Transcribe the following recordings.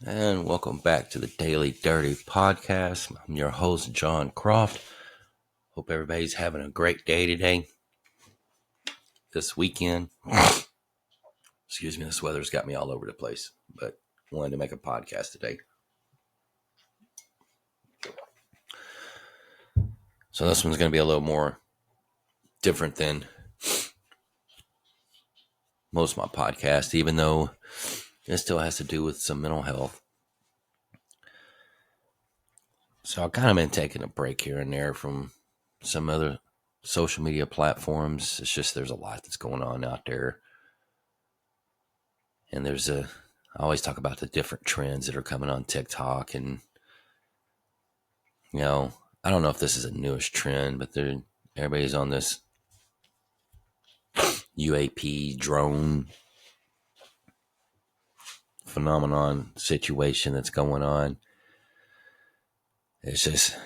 And welcome back to the Daily Dirty Podcast. I'm your host, John Croft. Hope everybody's having a great day today, this weekend. Excuse me, this weather's got me all over the place, but wanted to make a podcast today. So this one's going to be a little more different than most of my podcasts, even though it still has to do with some mental health. So I've kind of been taking a break here and there from some other social media platforms. It's just there's a lot that's going on out there. And I always talk about the different trends that are coming on TikTok. And, I don't know if this is a newish trend, but everybody's on this UAP drone phenomenon situation that's going on. It's just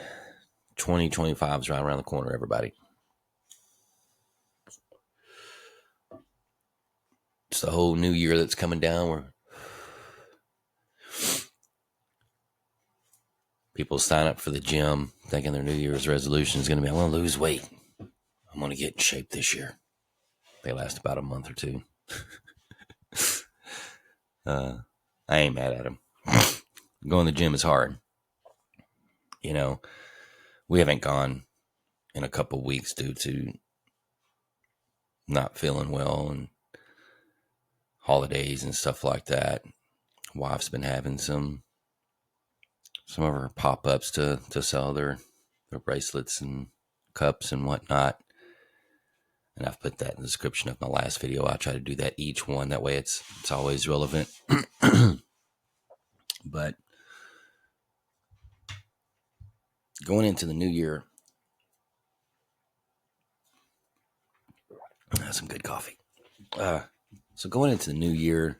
2025 is right around the corner, everybody. It's the whole new year that's coming down where people sign up for the gym thinking their New Year's resolution is going to be, I want to lose weight. I'm going to get in shape this year. They last about a month or two. I ain't mad at them. Going to the gym is hard. We haven't gone in a couple weeks due to not feeling well and holidays and stuff like that. Wife's been having some of her pop-ups to sell their bracelets and cups and whatnot. And I've put that in the description of my last video. I try to do that each one. That way it's always relevant. But going into the new year, that's some good coffee. So going into the new year,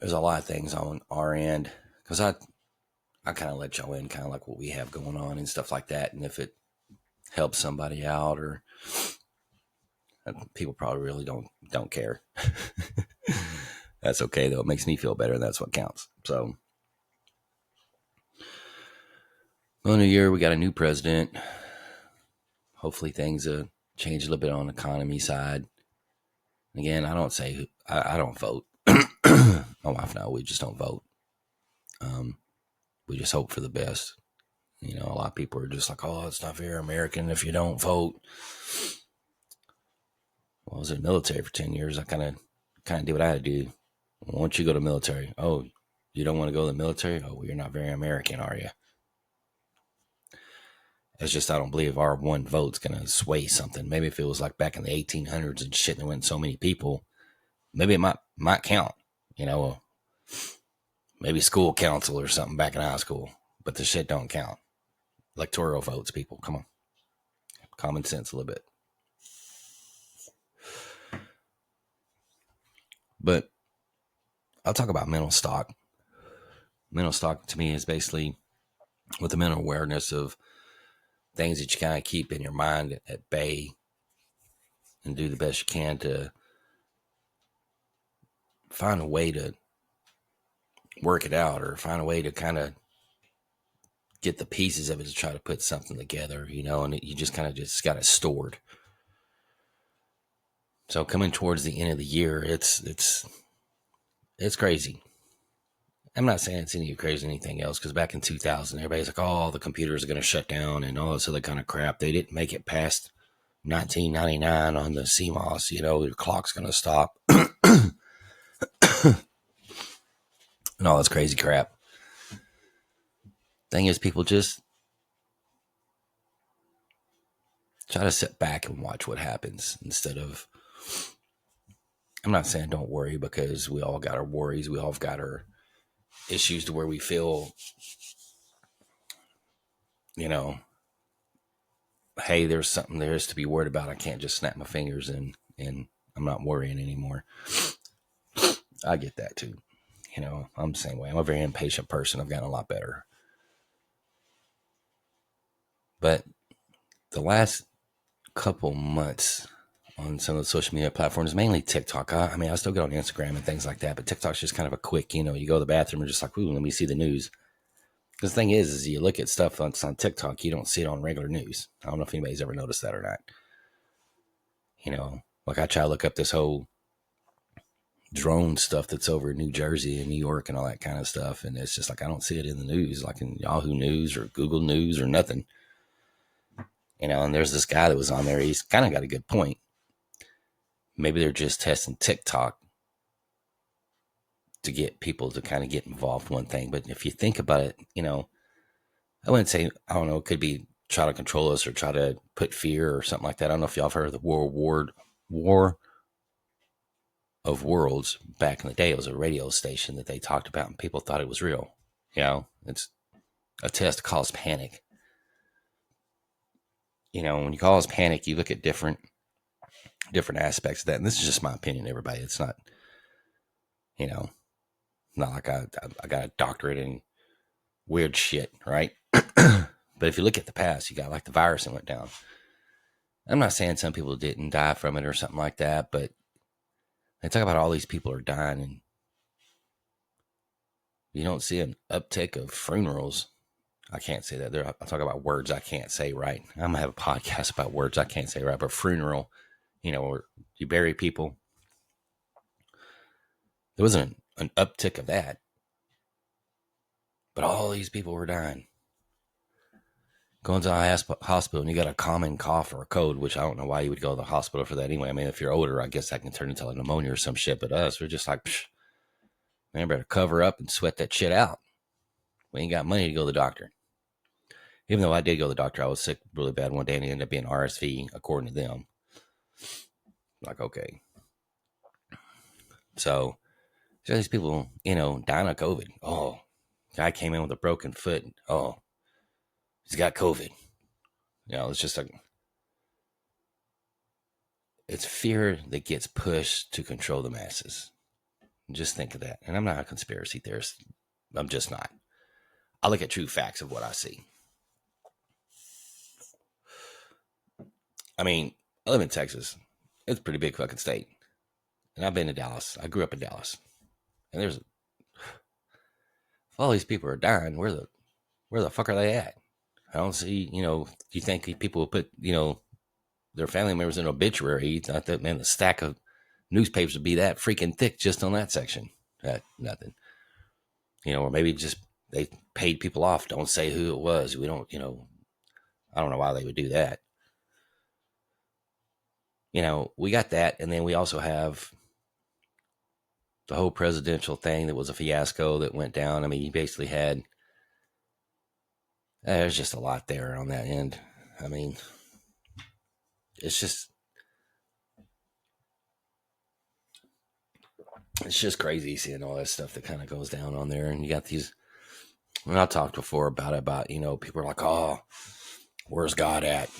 there's a lot of things on our end. Because I kind of let y'all in kind of like what we have going on and stuff like that. And if it helps somebody out, or people probably really don't care. That's okay though. It makes me feel better, and that's what counts. So, well, new year, we got a new president. Hopefully things change a little bit on the economy side. Again, I don't vote. My wife and I, we just don't vote. We just hope for the best. A lot of people are just like, oh, it's not very American if you don't vote. Well, I was in the military for 10 years. I kind of did what I had to do. Once you go to the military, oh, you don't want to go to the military? Oh, well, you're not very American, are you? It's just I don't believe our one vote's going to sway something. Maybe if it was like back in the 1800s and shit, and there went so many people, maybe it might count. Maybe school council or something back in high school. But the shit don't count. Electoral votes, people. Come on. Common sense a little bit. But I'll talk about mental stock. Mental stock to me is basically with the mental awareness of things that you kind of keep in your mind at bay and do the best you can to find a way to work it out, or find a way to kind of get the pieces of it to try to put something together, and you just kind of just got it stored. So coming towards the end of the year, it's crazy. I'm not saying it's any crazy or anything else, because back in 2000, everybody's like, oh, the computers are going to shut down and all this other kind of crap. They didn't make it past 1999 on the CMOS, your clock's going to stop. And all this crazy crap. Thing is, people just try to sit back and watch what happens instead of, I'm not saying don't worry, because we all got our worries. We all got our issues to where we feel, hey, there's something there is to be worried about. I can't just snap my fingers and I'm not worrying anymore. I get that too. I'm the same way. I'm a very impatient person. I've gotten a lot better. But the last couple months, on some of the social media platforms, mainly TikTok. I mean, I still get on Instagram and things like that, but TikTok's just kind of a quick, you go to the bathroom and just like, ooh, let me see the news. Because the thing is you look at stuff that's on TikTok, you don't see it on regular news. I don't know if anybody's ever noticed that or not. Like I try to look up this whole drone stuff that's over in New Jersey and New York and all that kind of stuff. And it's just like, I don't see it in the news, like in Yahoo News or Google News or nothing. And there's this guy that was on there. He's kind of got a good point. Maybe they're just testing TikTok to get people to kind of get involved in one thing. But if you think about it, I wouldn't say, I don't know, it could be try to control us or try to put fear or something like that. I don't know if y'all have heard of the War of Worlds back in the day. It was a radio station that they talked about and people thought it was real. It's a test to cause panic. When you cause panic, you look at different aspects of that. And this is just my opinion, everybody. It's not, not like I got a doctorate in weird shit, right? But if you look at the past, you got like the virus that went down. I'm not saying some people didn't die from it or something like that, but they talk about all these people are dying and you don't see an uptick of funerals. I can't say that. I talk about words I can't say right. I'm going to have a podcast about words I can't say right, but funeral, where you bury people. There wasn't an uptick of that. But all these people were dying. Going to the hospital and you got a common cough or a cold, which I don't know why you would go to the hospital for that anyway. I mean, if you're older, I guess that can turn into like pneumonia or some shit. But us, we're just like, psh, man, better cover up and sweat that shit out. We ain't got money to go to the doctor. Even though I did go to the doctor, I was sick really bad one day and it ended up being RSV, according to them. Like, okay. So these people, dying of COVID. Oh, guy came in with a broken foot. Oh, he's got COVID. It's just like, it's fear that gets pushed to control the masses. Just think of that. And I'm not a conspiracy theorist. I'm just not. I look at true facts of what I see. I mean, I live in Texas. It's a pretty big fucking state. And I've been to Dallas. I grew up in Dallas. And if all these people are dying, where the fuck are they at? I don't see, do you think people will put, their family members in an obituary? You thought that, man, the stack of newspapers would be that freaking thick just on that section. Nothing. Or maybe just they paid people off. Don't say who it was. We don't, I don't know why they would do that. We got that. And then we also have the whole presidential thing that was a fiasco that went down. I mean, you basically had, there's just a lot there on that end. I mean, it's just crazy seeing all that stuff that kind of goes down on there. And you got these, when I talked before about, people are like, oh, where's God at?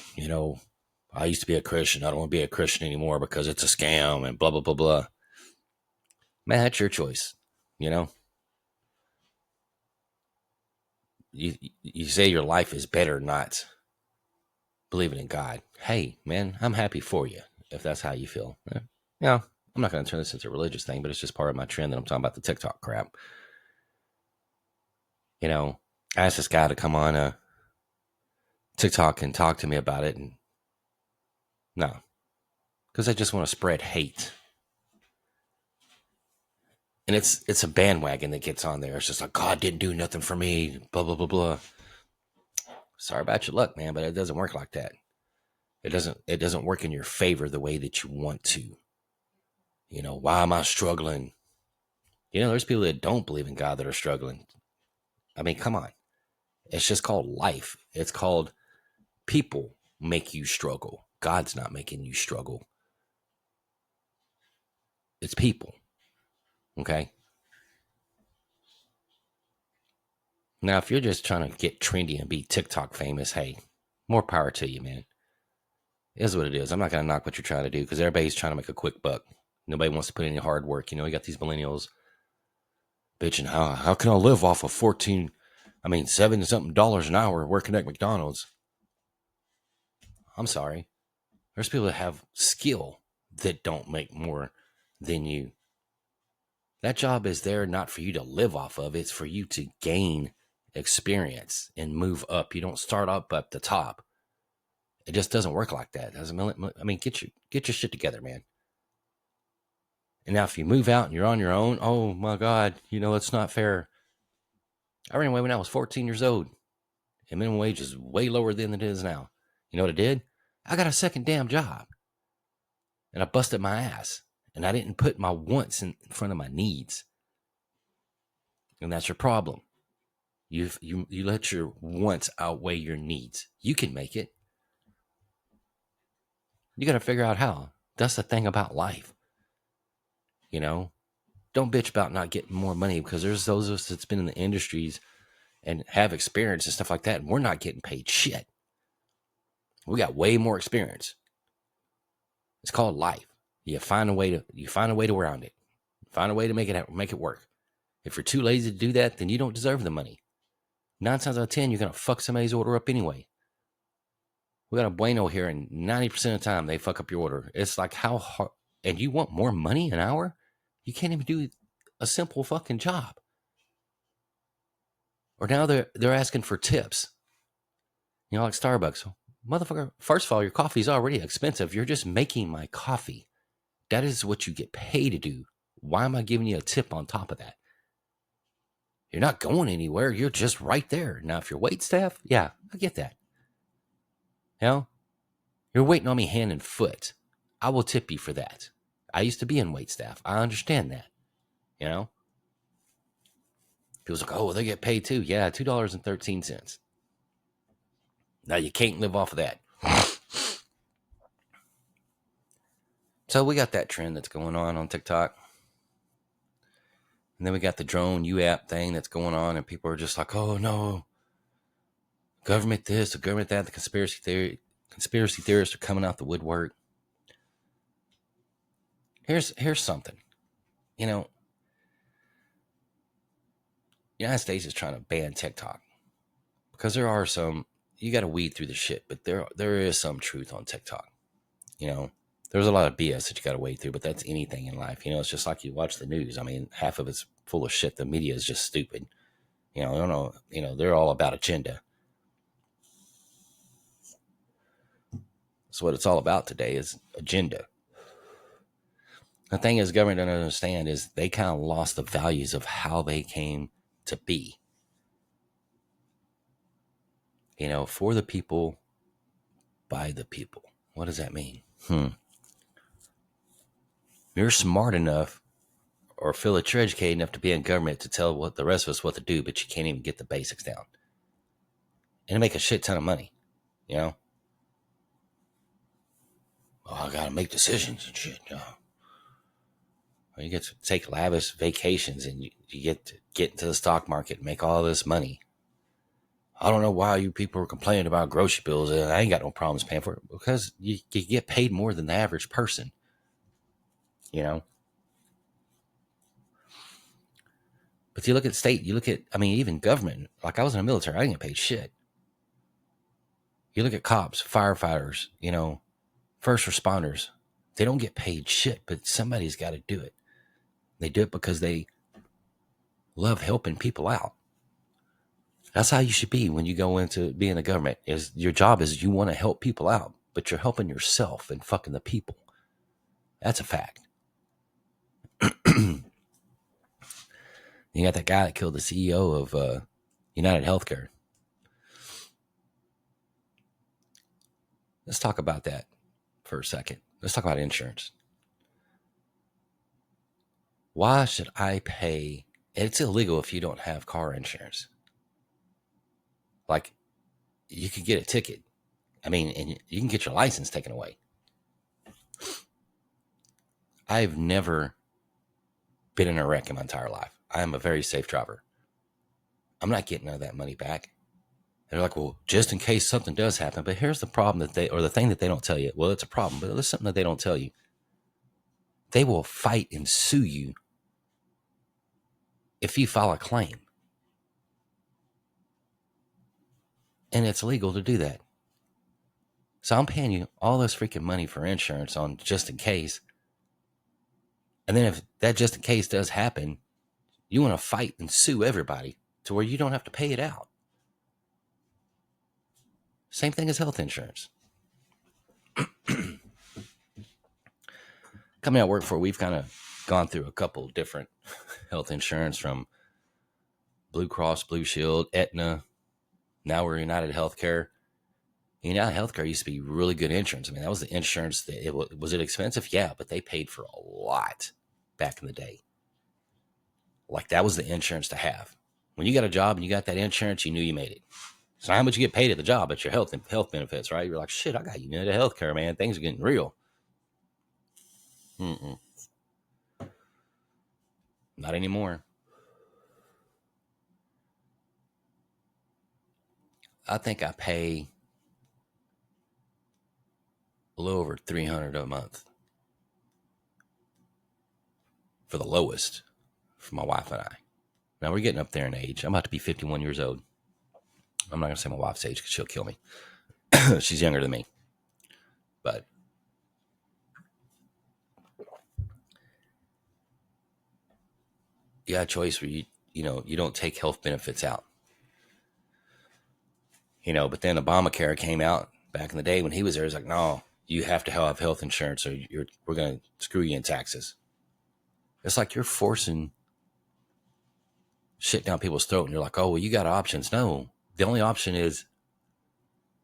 I used to be a Christian. I don't want to be a Christian anymore because it's a scam and blah, blah, blah, blah. Man, that's your choice. You say your life is better not believing in God. Hey, man, I'm happy for you if that's how you feel. I'm not going to turn this into a religious thing, but it's just part of my trend that I'm talking about the TikTok crap. I asked this guy to come on TikTok and talk to me about it. And no, because I just want to spread hate. And it's a bandwagon that gets on there. It's just like, God didn't do nothing for me, blah, blah, blah, blah. Sorry about your luck, man, but it doesn't work like that. It doesn't work in your favor the way that you want to. Why am I struggling? There's people that don't believe in God that are struggling. I mean, come on. It's just called life. It's called people make you struggle. God's not making you struggle. It's people. Okay? Now, if you're just trying to get trendy and be TikTok famous, hey, more power to you, man. It is what it is. I'm not going to knock what you're trying to do because everybody's trying to make a quick buck. Nobody wants to put in any hard work. You got these millennials bitching, how can I live off of $7 something an hour working at McDonald's? I'm sorry. There's people that have skill that don't make more than you. That job is there not for you to live off of. It's for you to gain experience and move up. You don't start up the top. It just doesn't work like that. I mean, get your shit together, man. And now if you move out and you're on your own, oh my God, it's not fair. I ran away when I was 14 years old. And minimum wage is way lower than it is now. You know what I did? I got a second damn job. And I busted my ass. And I didn't put my wants in front of my needs. And that's your problem. You let your wants outweigh your needs. You can make it. You got to figure out how. That's the thing about life. Don't bitch about not getting more money, because there's those of us that's been in the industries and have experience and stuff like that, and we're not getting paid shit. We got way more experience. It's called life. You find a way to around it. Find a way to make it work. If you're too lazy to do that, then you don't deserve the money. 9 times out of 10, you're gonna fuck somebody's order up anyway. We got a bueno here, and 90% of the time they fuck up your order. It's like, how hard, and you want more money an hour? You can't even do a simple fucking job. Or now they're asking for tips. Like Starbucks. Motherfucker, first of all, your coffee's already expensive. You're just making my coffee. That is what you get paid to do. Why am I giving you a tip on top of that? You're not going anywhere. You're just right there. Now, if you're wait staff, yeah, I get that. You're waiting on me hand and foot. I will tip you for that. I used to be in wait staff. I understand that. People's like, oh, they get paid too. Yeah, $2.13. Now you can't live off of that. So we got that trend that's going on TikTok. And then we got the drone UAP thing that's going on, and people are just like, oh no, government this, the government that, the conspiracy theorists are coming out the woodwork. Here's something. United States is trying to ban TikTok because there are some, you got to weed through the shit, but there is some truth on TikTok. There's a lot of BS that you got to wade through, but that's anything in life. It's just like you watch the news. I mean, half of it's full of shit. The media is just stupid. I don't know. They're all about agenda. So what it's all about today is agenda. The thing is, government don't understand is they kind of lost the values of how they came to be. For the people, by the people. What does that mean? You're smart enough or feel that you're educated enough to be in government to tell what the rest of us what to do, but you can't even get the basics down. And make a shit ton of money, Oh, I gotta make decisions and shit, You get to take lavish vacations, and you get into the stock market and make all this money. I don't know why you people are complaining about grocery bills. I ain't got no problems paying for it, because you get paid more than the average person, But you look at state, even government. Like, I was in the military, I didn't get paid shit. You look at cops, firefighters, first responders. They don't get paid shit, but somebody's got to do it. They do it because they love helping people out. That's how you should be when you go into being a government. Is your job is you want to help people out, but you're helping yourself and fucking the people. That's a fact. You got that guy that killed the CEO of United Healthcare. Let's talk about that for a second. Let's talk about insurance. Why should I pay? It's illegal if you don't have car insurance. Like, you could get a ticket. And you can get your license taken away. I've never been in a wreck in my entire life. I am a very safe driver. I'm not getting none of that money back. They're like, well, just in case something does happen. But here's the problem the thing that they don't tell you. Well, it's a problem, but there's something that they don't tell you. They will fight and sue you if you file a claim. And it's illegal to do that. So I'm paying you all this freaking money for insurance on just in case. And then if that just in case does happen, you want to fight and sue everybody to where you don't have to pay it out. Same thing as health insurance. Company I work for, we've kind of gone through a couple different health insurance from Blue Cross, Blue Shield, Aetna. Now we're United Healthcare. United Healthcare used to be really good insurance. I mean, that was the insurance that was it expensive? Yeah, but they paid for a lot back in the day. Like that was the insurance to have. When you got a job and you got that insurance, you knew you made it. So how much you get paid at the job? It's your health benefits, right? You're like, shit, I got United Healthcare, man. Things are getting real. Mm-mm. Not anymore. I think I pay a little over $300 a month for the lowest for my wife and I. Now we're getting up there in age. I'm about to be 51 years old. I'm not going to say my wife's age because she'll kill me. She's younger than me. But you got a choice where you don't take health benefits out. But then Obamacare came out back in the day when he was there. It's like, no, you have to have health insurance or we're going to screw you in taxes. It's like you're forcing shit down people's throat and you're like, oh, well, you got options. No, the only option is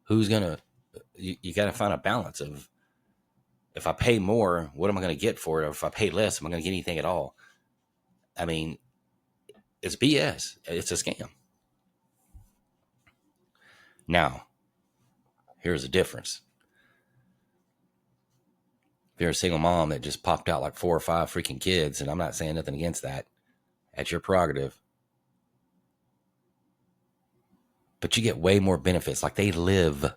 who's going to, you got to find a balance of, if I pay more, what am I going to get for it? Or if I pay less, am I going to get anything at all? I mean, it's BS. It's a scam. Now, here's the difference. If you're a single mom that just popped out like 4 or 5 freaking kids, and I'm not saying nothing against that, that's your prerogative. But you get way more benefits. Like they live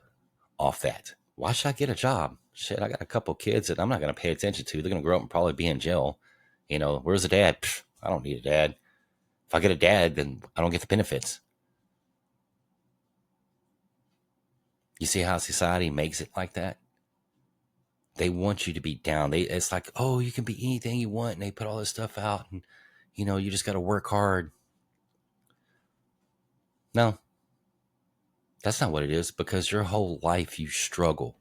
off that. Why should I get a job? Shit, I got a couple kids that I'm not going to pay attention to. They're going to grow up and probably be in jail. Where's the dad? Pfft, I don't need a dad. If I get a dad, then I don't get the benefits. You see how society makes it like that? They want you to be down. It's like, oh, you can be anything you want. And they put all this stuff out and, you just got to work hard. No, that's not what it is, because your whole life you struggle.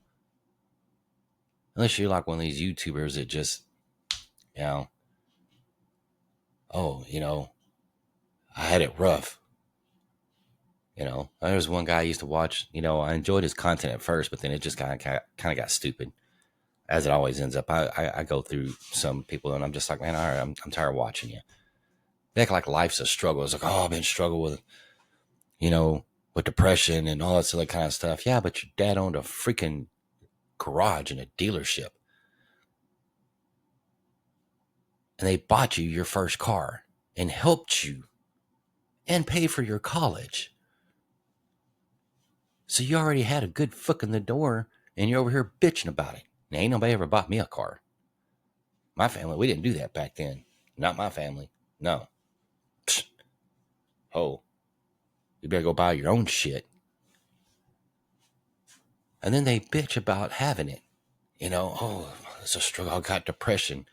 Unless you're like one of these YouTubers that just, oh, I had it rough. There's one guy I used to watch, I enjoyed his content at first, but then it just kind of got stupid, as it always ends up. I go through some people and I'm just like, man, all right, I'm tired of watching you. They act like life's a struggle. It's like, oh, I've been struggling with, with depression and all that other kind of stuff. Yeah, but your dad owned a freaking garage and a dealership. And they bought you your first car and helped you and paid for your college. So you already had a good foot in the door and you're over here bitching about it. Now, ain't nobody ever bought me a car. My family, we didn't do that back then. Not my family. No. Psst. Oh, you better go buy your own shit. And then they bitch about having it. Oh, it's a struggle. I got depression.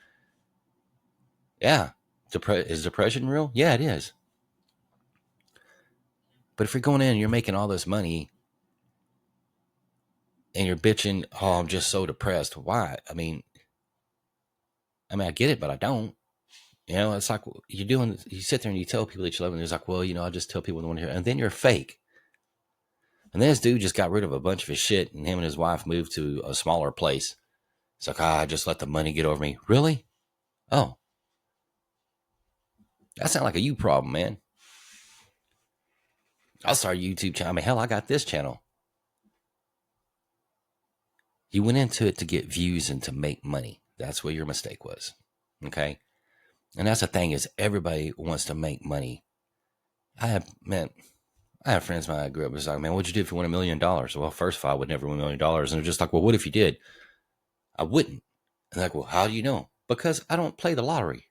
Yeah. Is depression real? Yeah, it is. But if you're going in and you're making all this money and you're bitching, oh, I'm just so depressed. Why? I mean, I get it, but I don't. It's like you sit there and you tell people that you love them. And it's like, well, I just tell people they want to hear. And then you're fake. And then this dude just got rid of a bunch of his shit and him and his wife moved to a smaller place. It's like, I just let the money get over me. Really? Oh. That sounds like a you problem, man. I'll start a YouTube channel. Hell, I got this channel. You went into it to get views and to make money. That's what your mistake was. Okay? And that's the thing, is everybody wants to make money. I have friends when I grew up. It was like, man, what'd you do if you won $1 million? Well, first of all, I would never win $1 million. And they're just like, well, what if you did? I wouldn't. And they're like, well, how do you know? Because I don't play the lottery.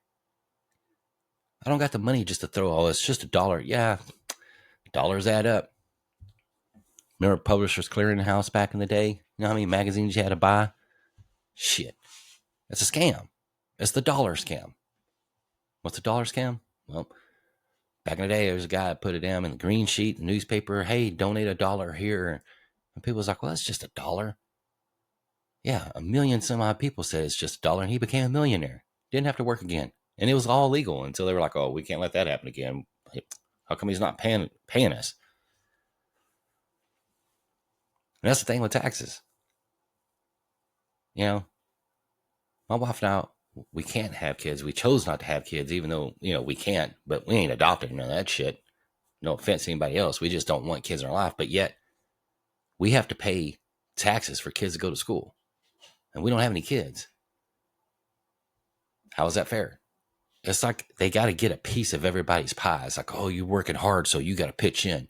I don't got the money just to throw all this. Just $1. Yeah, dollars add up. Remember Publishers Clearinghouse back in the day? You know how many magazines you had to buy? Shit. It's a scam. It's the dollar scam. What's the dollar scam? Well, back in the day, there was a guy that put it down in the green sheet, the newspaper. Hey, donate $1 here. And people was like, well, that's just $1. Yeah, a million some odd people said it's just $1, and he became a millionaire. Didn't have to work again. And it was all legal until they were like, oh, we can't let that happen again. How come he's not paying us? And that's the thing with taxes. You know, my wife and I, we can't have kids. We chose not to have kids, even though, we can't, but we ain't adopting none of that shit. No offense to anybody else. We just don't want kids in our life. But yet, we have to pay taxes for kids to go to school. And we don't have any kids. How is that fair? It's like they got to get a piece of everybody's pie. It's like, oh, you're working hard, so you got to pitch in.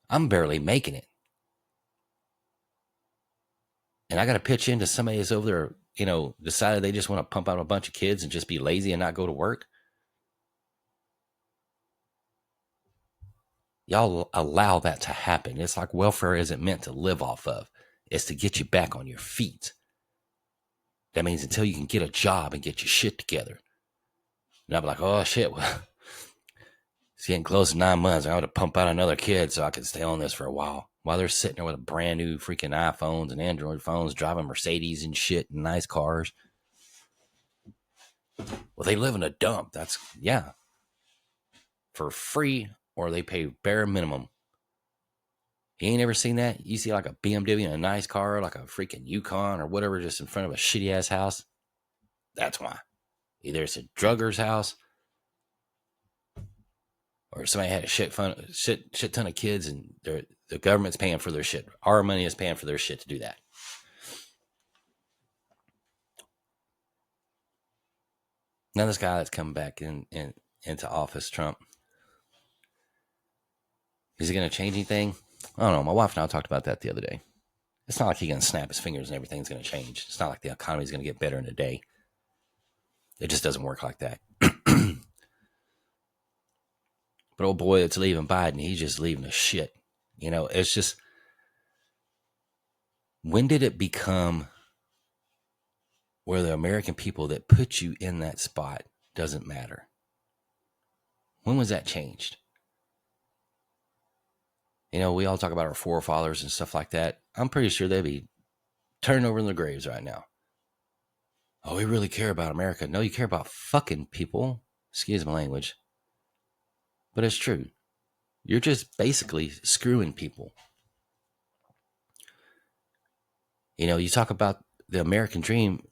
I'm barely making it. And I got to pitch into somebody that's over there, decided they just want to pump out a bunch of kids and just be lazy and not go to work. Y'all allow that to happen. It's like welfare isn't meant to live off of. It's to get you back on your feet. That means until you can get a job and get your shit together. And I'll be like, oh, shit, well, it's getting close to 9 months. I want to pump out another kid so I can stay on this for a while. While they're sitting there with a brand new freaking iPhones and Android phones, driving Mercedes and shit and nice cars. Well, they live in a dump. That's, yeah. For free, or they pay bare minimum. You ain't ever seen that? You see like a BMW and a nice car, like a freaking Yukon or whatever, just in front of a shitty ass house. That's why. Either it's a drugger's house, or somebody had a shit ton of kids, and the government's paying for their shit. Our money is paying for their shit to do that. Now this guy that's coming back into office, Trump, is he going to change anything? I don't know. My wife and I talked about that the other day. It's not like he's going to snap his fingers and everything's going to change. It's not like the economy is going to get better in a day. It just doesn't work like that. But old boy that's leaving Biden, he's just leaving a shit. It's just, when did it become where the American people that put you in that spot doesn't matter? When was that changed? We all talk about our forefathers and stuff like that. I'm pretty sure they'd be turning over in their graves right now. Oh, we really care about America. No, you care about fucking people. Excuse my language. But it's true. You're just basically screwing people. You talk about the American dream.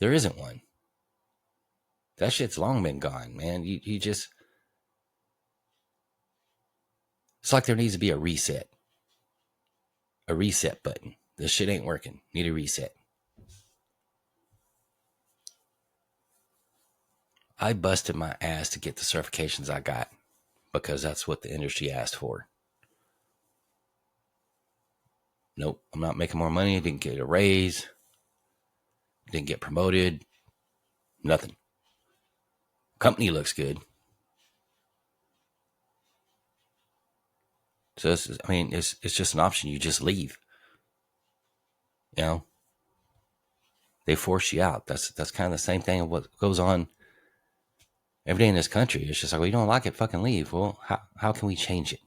There isn't one. That shit's long been gone, man. You just... It's like there needs to be a reset. A reset button. This shit ain't working. Need a reset. I busted my ass to get the certifications I got because that's what the industry asked for. Nope, I'm not making more money. I didn't get a raise. Didn't get promoted. Nothing. Company looks good. So it's just an option. You just leave. They force you out. That's kind of the same thing of what goes on every day in this country. It's just like, well, you don't like it, fucking leave. Well, how can we change it?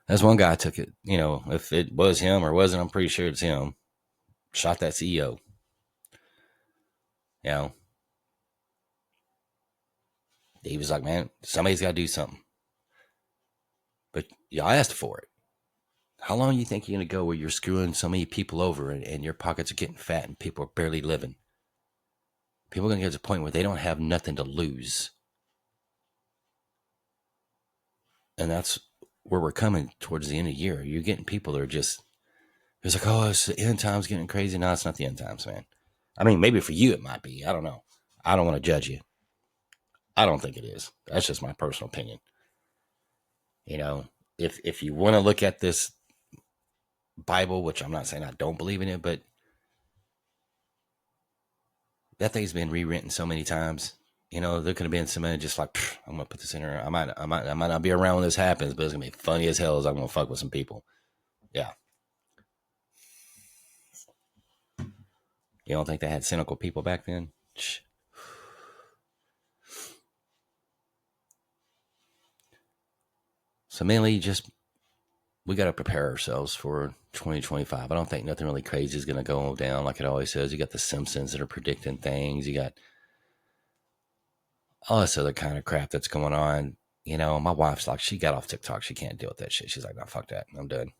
That's one guy took it. If it was him or wasn't, I'm pretty sure it's him. Shot that CEO. He was like, man, somebody's got to do something. But y'all asked for it. How long do you think you're going to go where you're screwing so many people over and your pockets are getting fat and people are barely living? People are going to get to the point where they don't have nothing to lose. And that's where we're coming towards the end of the year. You're getting people that are just, it's like, oh, it's the end times getting crazy. No, it's not the end times, man. I mean, maybe for you it might be. I don't know. I don't want to judge you. I don't think it is. That's just my personal opinion. If you want to look at this Bible, which I'm not saying I don't believe in it, but that thing's been rewritten so many times. There could have been somebody just like, I'm gonna put this in her. I might not be around when this happens, but it's gonna be funny as hell as I'm gonna fuck with some people. Yeah. You don't think they had cynical people back then? So mainly just we got to prepare ourselves for 2025. I don't think nothing really crazy is going to go down like it always says. You got the Simpsons that are predicting things. You got all this other kind of crap that's going on. My wife's like, she got off TikTok. She can't deal with that shit. She's like, no, fuck that. I'm done.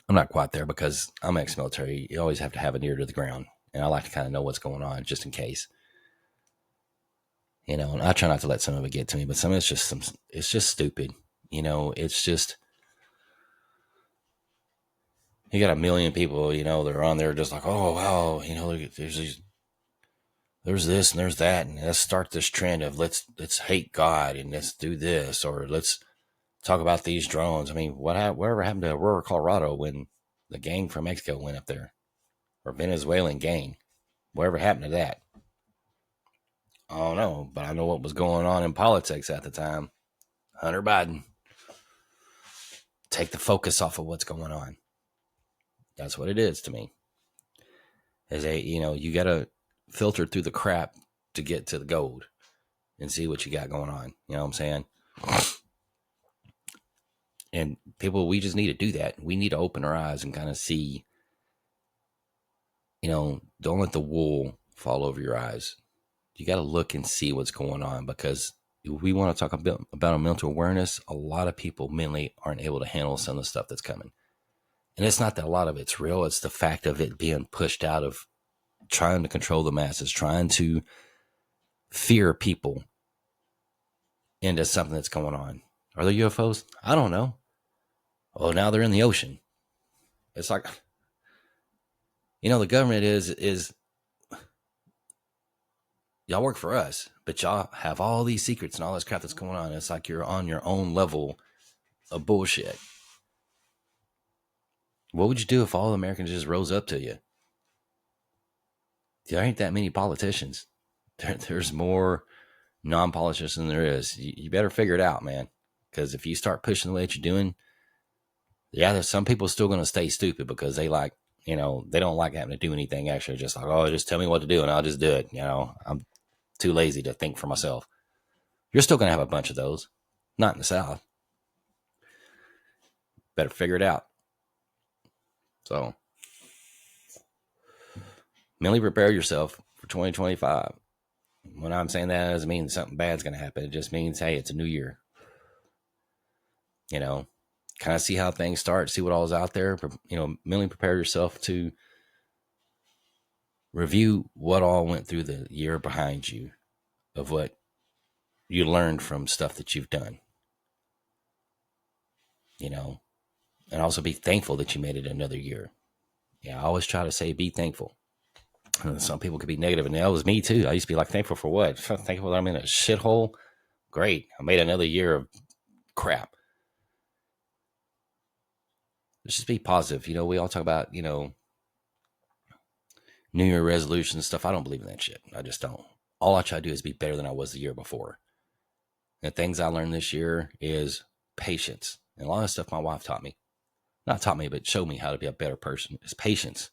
I'm not quite there because I'm ex-military. You always have to have an ear to the ground. And I like to kind of know what's going on just in case. And I try not to let some of it get to me, but some of it's just stupid. It's just, you got a million people, that are on there just like, oh, wow, there's this and there's that. And let's start this trend of let's hate God and let's do this, or let's talk about these drones. I mean, whatever happened to Aurora, Colorado when the gang from Mexico went up there, or Venezuelan gang? Whatever happened to that? I don't know, but I know what was going on in politics at the time. Hunter Biden. Take the focus off of what's going on. That's what it is to me. You got to filter through the crap to get to the gold and see what you got going on. You know what I'm saying? And people, we just need to do that. We need to open our eyes and kind of see, don't let the wool fall over your eyes. You got to look and see what's going on, because if we want to talk about a mental awareness, a lot of people mentally aren't able to handle some of the stuff that's coming. And it's not that a lot of it's real. It's the fact of it being pushed out of trying to control the masses, trying to fear people into something that's going on. Are there UFOs? I don't know. Oh, now they're in the ocean. It's like, the government is y'all work for us, but y'all have all these secrets and all this crap that's going on. It's like you're on your own level of bullshit. What would you do if all Americans just rose up to you? There ain't that many politicians. There's more non-politicians than there is. You better figure it out, man. Because if you start pushing the way that you're doing, there's some people still going to stay stupid because they like, they don't like having to do anything extra. Just like, oh, just tell me what to do and I'll just do it. I'm too lazy to think for myself. You're still going to have a bunch of those. Not in the South. Better figure it out. So, mentally prepare yourself for 2025. When I'm saying that, it doesn't mean something bad's going to happen. It just means, hey, it's a new year. Kind of see how things start, see what all's out there. Mentally prepare yourself to review what all went through the year behind you, of what you learned from stuff that you've done. And also be thankful that you made it another year. Yeah, I always try to say be thankful. And some people could be negative, and that was me too. I used to be like, thankful for what? Thankful that I'm in a shithole? Great. I made another year of crap. Let's just be positive. We all talk about, New Year resolutions and stuff. I don't believe in that shit. I just don't. All I try to do is be better than I was the year before. And the things I learned this year is patience. And a lot of stuff my wife taught me. Not taught me, but showed me how to be a better person. Is patience.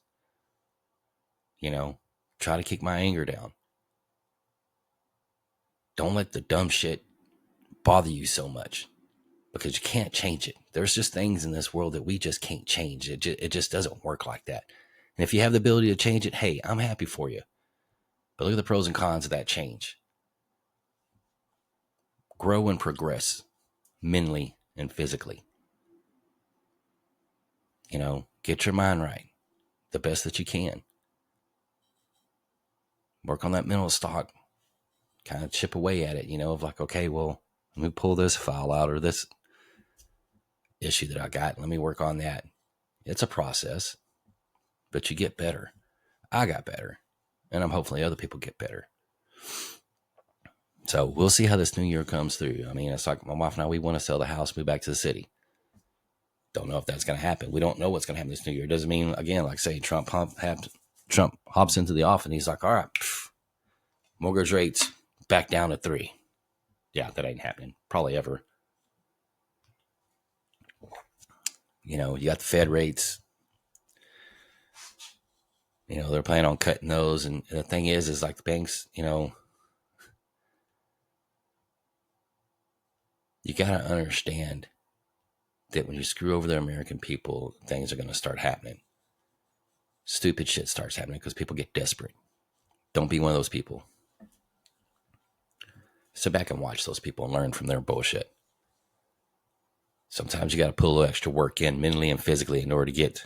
Try to kick my anger down. Don't let the dumb shit bother you so much, because you can't change it. There's just things in this world that we just can't change. It just doesn't work like that. And if you have the ability to change it, hey, I'm happy for you. But look at the pros and cons of that change. Grow and progress mentally and physically. Get your mind right the best that you can. Work on that mental stock. Kind of chip away at it, of like, okay, well, let me pull this file out or this issue that I got. Let me work on that. It's a process, but you get better. I got better, and I'm hopefully other people get better. So we'll see how this new year comes through. I mean, it's like my wife and I, we want to sell the house, move back to the city. Don't know if that's going to happen. We don't know what's going to happen this new year. It doesn't mean, again, like say Trump hops into the office and he's like, all right, mortgage rates, back down to 3. Yeah, that ain't happening. Probably ever. You got the Fed rates. They're planning on cutting those. And the thing is like the banks, you got to understand that when you screw over the American people, things are going to start happening. Stupid shit starts happening because people get desperate. Don't be one of those people. Sit back and watch those people and learn from their bullshit. Sometimes you got to put a little extra work in mentally and physically in order to get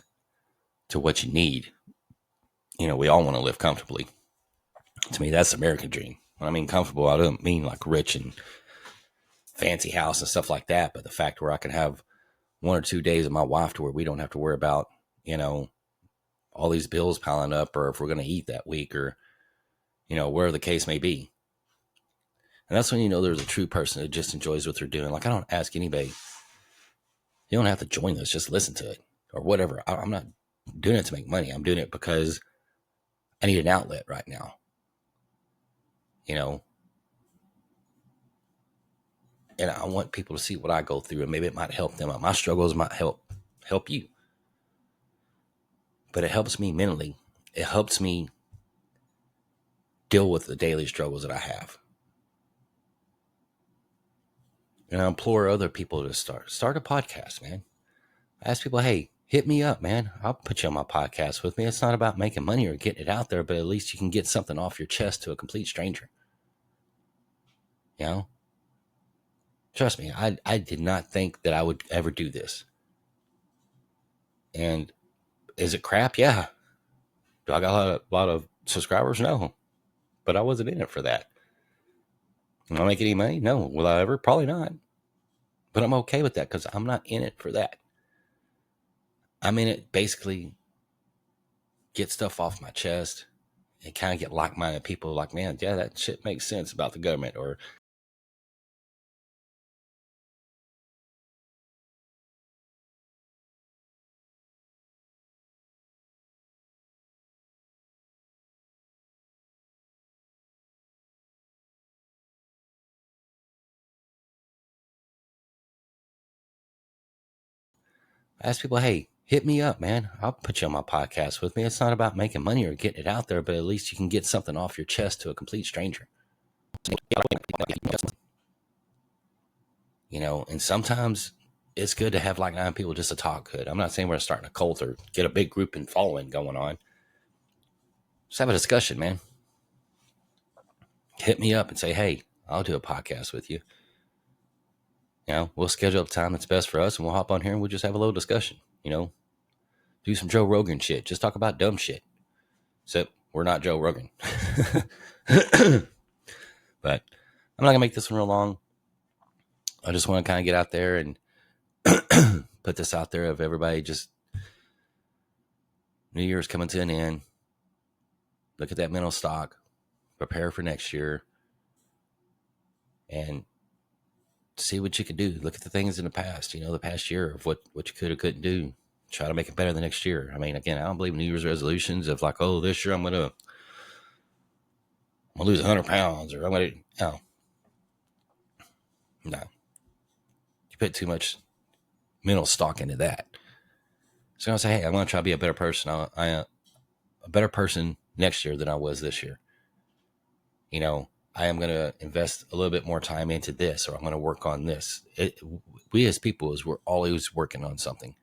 to what you need. We all want to live comfortably. To me, that's the American dream. When I mean comfortable, I don't mean like rich and fancy house and stuff like that, but the fact where I can have 1 or 2 days with my wife to where we don't have to worry about, all these bills piling up, or if we're going to eat that week, or, wherever the case may be. And that's when there's a true person that just enjoys what they're doing. Like, I don't ask anybody, you don't have to join this, just listen to it or whatever. I'm not doing it to make money. I'm doing it because I need an outlet right now. And I want people to see what I go through, and maybe it might help them. My struggles might help you. But it helps me mentally. It helps me deal with the daily struggles that I have. And I implore other people to start a podcast, man. I ask people, hey, hit me up, man. I'll put you on my podcast with me. It's not about making money or getting it out there, but at least you can get something off your chest to a complete stranger. Trust me, I did not think that I would ever do this. And is it crap? Yeah. Do I got a lot of subscribers? No. But I wasn't in it for that. Will I make any money? No. Will I ever? Probably not. But I'm okay with that because I'm not in it for that. I'm in it basically get stuff off my chest and kind of get like-minded people like, man, yeah, that shit makes sense about the government. Or I ask people, hey, hit me up, man. I'll put you on my podcast with me. It's not about making money or getting it out there, but at least you can get something off your chest to a complete stranger. And sometimes it's good to have like 9 people just to talk good. I'm not saying we're starting a cult or get a big group and following going on. Just have a discussion, man. Hit me up and say, hey, I'll do a podcast with you. We'll schedule a time that's best for us, and we'll hop on here and we'll just have a little discussion. Do some Joe Rogan shit. Just talk about dumb shit. Except we're not Joe Rogan. But I'm not going to make this one real long. I just want to kind of get out there and put this out there of everybody just New Year's coming to an end. Look at that mental stock. Prepare for next year. And see what you can do. Look at the things in the past, the past year of what you could or couldn't do. Try to make it better the next year. I mean, again, I don't believe in New Year's resolutions of like, oh, this year I'm going to lose 100 pounds or I'm going to, no. You put too much mental stock into that. So I say, hey, I'm going to try to be a better person. I a better person next year than I was this year. I am going to invest a little bit more time into this, or I'm going to work on this. We as people, we're always working on something.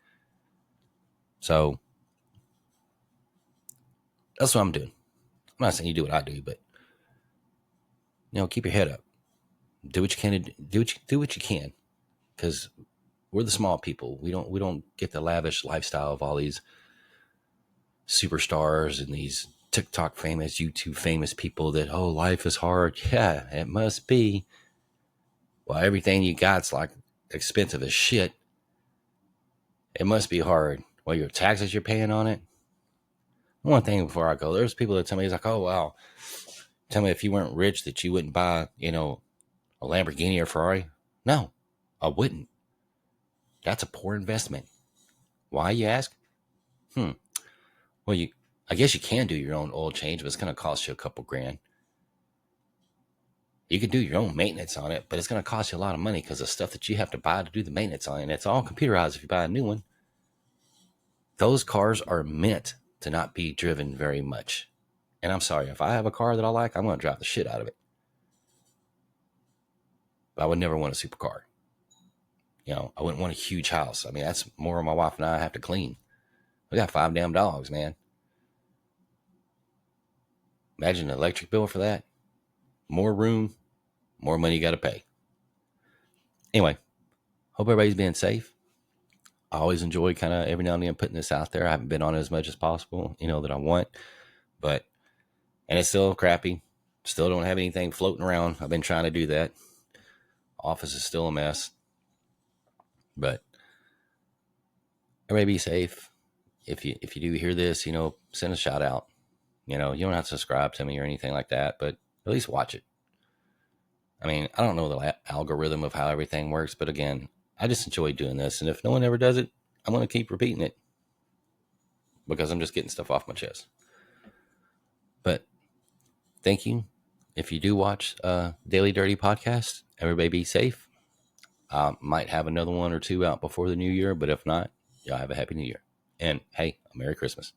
So that's what I'm doing. I'm not saying you do what I do, but keep your head up. Do what you can. Do what you can, because we're the small people. We don't get the lavish lifestyle of all these superstars and these TikTok famous, YouTube famous people that, oh, life is hard. Yeah, it must be. Well, everything you got's like expensive as shit. It must be hard. Well, your taxes you're paying on it. One thing before I go, there's people that tell me, it's like, oh, wow. Tell me if you weren't rich that you wouldn't buy, a Lamborghini or Ferrari. No, I wouldn't. That's a poor investment. Why, you ask? Well, I guess you can do your own oil change, but it's going to cost you a couple grand. You can do your own maintenance on it, but it's going to cost you a lot of money because the stuff that you have to buy to do the maintenance on it, and it's all computerized if you buy a new one. Those cars are meant to not be driven very much. And I'm sorry, if I have a car that I like, I'm going to drive the shit out of it. But I would never want a supercar. I wouldn't want a huge house. I mean, that's more my wife and I have to clean. We got 5 damn dogs, man. Imagine an electric bill for that. More room, more money you got to pay. Anyway, hope everybody's being safe. I always enjoy kind of every now and then putting this out there. I haven't been on it as much as possible, that I want. And it's still crappy. Still don't have anything floating around. I've been trying to do that. Office is still a mess. But everybody be safe. If you do hear this, send a shout out. You don't have to subscribe to me or anything like that, but at least watch it. I mean, I don't know the algorithm of how everything works, but again, I just enjoy doing this. And if no one ever does it, I'm going to keep repeating it because I'm just getting stuff off my chest. But thank you. If you do watch Daily Dirty Podcast, everybody be safe. Might have another one or two out before the new year, but if not, y'all have a happy new year. And hey, a Merry Christmas.